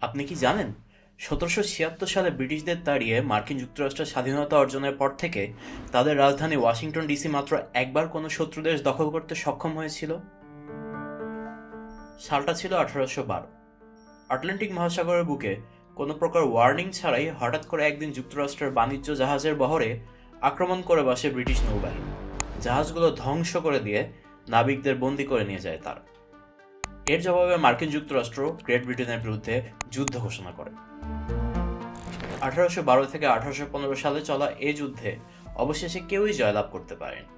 আপনি কি জানেন ১৭৭৬ সালে ব্রিটিশদের তাড়িয়ে মার্কিন যুক্তরাষ্ট্রের স্বাধীনতা অর্জনের পর থেকে তাদের রাজধানী ওয়াশিংটন ডিসি মাত্র একবার কোনো শত্রু দেশ দখল করতে সক্ষম হয়েছিল? সালটা ছিল ১৮১২। আটলান্টিক মহাসাগরের বুকে কোনো প্রকার ওয়ার্নিং ছাড়াই হঠাৎ করে একদিন যুক্তরাষ্ট্রের বাণিজ্য জাহাজের বহরে আক্রমণ করে বসে ব্রিটিশ নৌবাহিনী। জাহাজগুলো ধ্বংস করে দিয়ে নাবিকদের বন্দী করে নিয়ে যায় তারা। এর জবাবে মার্কিন যুক্তরাষ্ট্র গ্রেট ব্রিটেনের বিরুদ্ধে যুদ্ধ ঘোষণা করে। ১৮১২ থেকে ১৮১৫ সালে চলা এই যুদ্ধে অবশেষে কেউই জয়লাভ করতে পারেনি।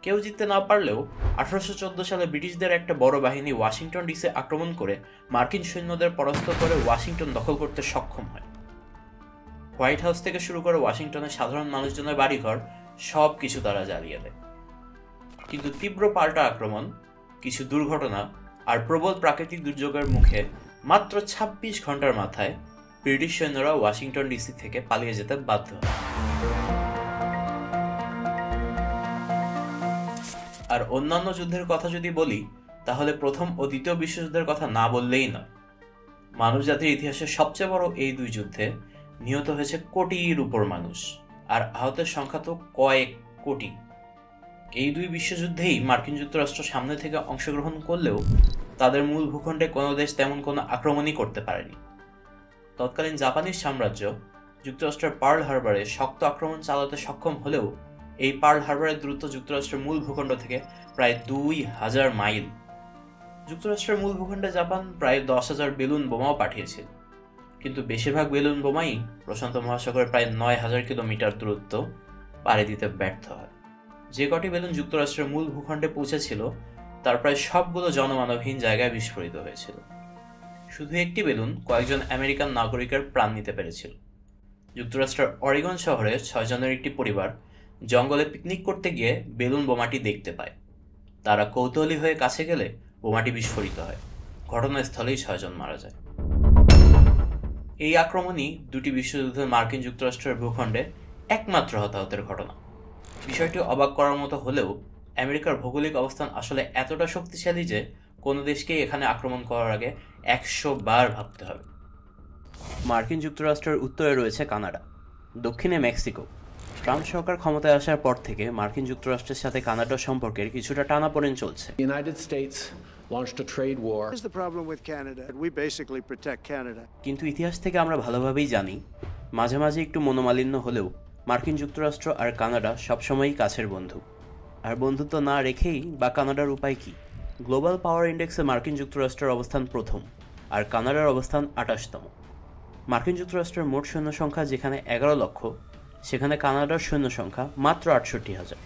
কেউ জিততে না পারলেও ১৮১৪ সালে ব্রিটিশদের একটা বড় বাহিনী ওয়াশিংটন ডিসি আক্রমণ করে মার্কিন সৈন্যদের পরাস্ত করে ওয়াশিংটন দখল করতে সক্ষম হয়। হোয়াইট হাউস থেকে শুরু করে ওয়াশিংটনের সাধারণ মানুষজনের বাড়িঘর সব কিছু তারা জ্বালিয়ে দেয়। কিন্তু তীব্র পাল্টা আক্রমণ, কিছু দুর্ঘটনা আর প্রবল প্রাকৃতিক দুর্যোগের মুখে মাত্র ২৬ ঘন্টার মাথায় ব্রিটিশ সৈন্যরা ওয়াশিংটন ডিসি থেকে পালিয়ে যেতে বাধ্য হয়। আর অন্যান্য যুদ্ধের কথা যদি বলি, তাহলে প্রথম ও দ্বিতীয় বিশ্বযুদ্ধের কথা না বললেই নয়। মানবজাতির ইতিহাসের সবচেয়ে বড় এই দুই যুদ্ধে নিহত হয়েছে কোটির উপর মানুষ, আর আহতের সংখ্যা তো কয়েক কোটি। এই দুই বিশ্বযুদ্ধেই মার্কিন যুক্তরাষ্ট্র সামনে থেকে অংশগ্রহণ করলেও তাদের মূল ভূখণ্ডে কোনো দেশ তেমন কোনো আক্রমণই করতে পারেনি। তৎকালীন জাপানিজ সাম্রাজ্য যুক্তরাষ্ট্রের পার্ল হারবারে শক্ত আক্রমণ চালাতে সক্ষম হলেও এই পার্ল হারবারের দূরত্ব যুক্তরাষ্ট্রের মূল ভূখণ্ড থেকে প্রায় ২,০০০ মাইল। যুক্তরাষ্ট্রের মূল ভূখণ্ডে জাপান প্রায় ১০,০০০ বেলুন বোমাও পাঠিয়েছিল, কিন্তু বেশিরভাগ বেলুন বোমাই প্রশান্ত মহাসাগরের প্রায় ৯,০০০ কিলোমিটার দূরত্ব পাড়ি দিতে ব্যর্থ হয়। যে কটি বেলুন যুক্তরাষ্ট্রের মূল ভূখণ্ডে পৌঁছেছিল তার প্রায় সবগুলো জনমানবহীন জায়গায় বিস্ফোরিত হয়েছিল। শুধু একটি বেলুন কয়েকজন আমেরিকান নাগরিকের প্রাণ নিতে পেরেছিল। যুক্তরাষ্ট্রের অরিগন শহরে ৬ জনের একটি পরিবার জঙ্গলে পিকনিক করতে গিয়ে বেলুন বোমাটি দেখতে পায়। তারা কৌতূহলী হয়ে কাছে গেলে বোমাটি বিস্ফোরিত হয়। ঘটনাস্থলেই ৬ জন মারা যায়। এই আক্রমণই দুটি বিশ্বযুদ্ধের মার্কিন যুক্তরাষ্ট্রের ভূখণ্ডে একমাত্র হতাহতের ঘটনা। বিষয়টি অবাক করার মতো হলেও আমেরিকার ভৌগোলিক অবস্থান আসলে এতটা শক্তিশালী যে কোনো দেশকেই এখানে আক্রমণ করার আগে ১০০ বার ভাবতে হবে। মার্কিন যুক্তরাষ্ট্রের উত্তরে রয়েছে কানাডা, দক্ষিণে মেক্সিকো। ট্রাম্প সরকার ক্ষমতায় আসার পর থেকে মার্কিন যুক্তরাষ্ট্রের সাথে কানাডার সম্পর্কের কিছুটা টানাপোড়েন চলছে। কিন্তু ইতিহাস থেকে আমরা ভালোভাবেই জানি, মাঝে মাঝে একটু মনোমালিন্য হলেও মার্কিন যুক্তরাষ্ট্র আর কানাডা সবসময়ই কাছের বন্ধু। আর বন্ধুত্ব না রেখেই বা কানাডার উপায় কি? গ্লোবাল পাওয়ার ইন্ডেক্সে মার্কিন যুক্তরাষ্ট্রের অবস্থান প্রথম, আর কানাডার অবস্থান ২৮তম। মার্কিন যুক্তরাষ্ট্রের মোট সৈন্য সংখ্যা যেখানে ১১ লক্ষ, সেখানে কানাডার সৈন্য সংখ্যা মাত্র ৬৮,০০০।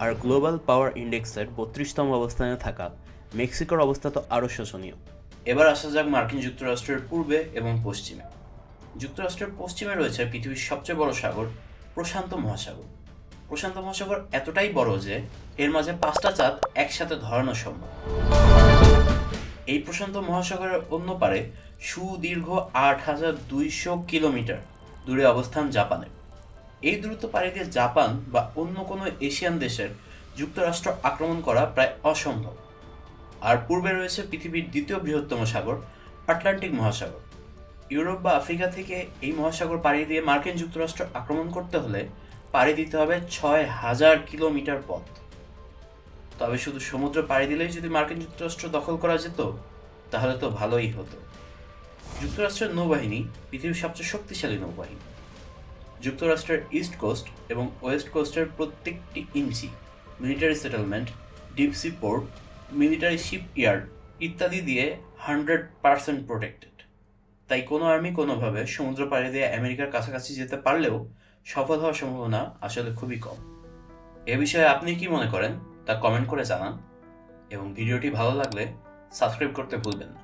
আর গ্লোবাল পাওয়ার ইন্ডেক্সের ৩২তম অবস্থানে থাকা মেক্সিকোর অবস্থা তো আরও শোচনীয়। এবার আসা যাক মার্কিন যুক্তরাষ্ট্রের পূর্বে এবং পশ্চিমে। যুক্তরাষ্ট্রের পশ্চিমে রয়েছে পৃথিবীর সবচেয়ে বড় সাগর, প্রশান্ত মহাসাগর। প্রশান্ত মহাসাগর এতটাই বড় যে এর মাঝে ৫টা চাঁদ একসাথে ধরানো সম্ভব। এই প্রশান্ত মহাসাগরের অন্য পারে সুদীর্ঘ ৮,২০০ কিলোমিটার দূরে অবস্থান জাপানের। এই দূরত্ব পাড়ি দিয়ে জাপান বা অন্য কোনো এশিয়ান দেশের যুক্তরাষ্ট্র আক্রমণ করা প্রায় অসম্ভব। আর পূর্বে রয়েছে পৃথিবীর দ্বিতীয় বৃহত্তম সাগর, আটলান্টিক মহাসাগর। ইউরোপ বা আফ্রিকা থেকে এই মহাসাগর পাড়ি দিয়ে মার্কিন যুক্তরাষ্ট্র আক্রমণ করতে হলে পাড়ি দিতে হবে ৬,০০০ কিলোমিটার পথ। তবে শুধু সমুদ্র পাড়ি দিলেই যদি মার্কিন যুক্তরাষ্ট্র দখল করা যেত তাহলে তো ভালোই হতো। যুক্তরাষ্ট্রের নৌবাহিনী পৃথিবীর সবচেয়ে শক্তিশালী নৌবাহিনী। যুক্তরাষ্ট্রের ইস্ট কোস্ট এবং ওয়েস্ট কোস্টের প্রত্যেকটি inch military settlement, deep sea port, military shipyard ইত্যাদি দিয়ে 100% প্রোটেক্টেড। তাই কোনো আর্মি কোনোভাবে সমুদ্র পাড়ি দিয়ে আমেরিকার কাছাকাছি যেতে পারলেও সফল হওয়ার সম্ভাবনা আসলে খুবই কম। এ বিষয়ে আপনি কি মনে করেন তা কমেন্ট করে জানান, এবং ভিডিওটি ভালো লাগলে সাবস্ক্রাইব করতে ভুলবেন না।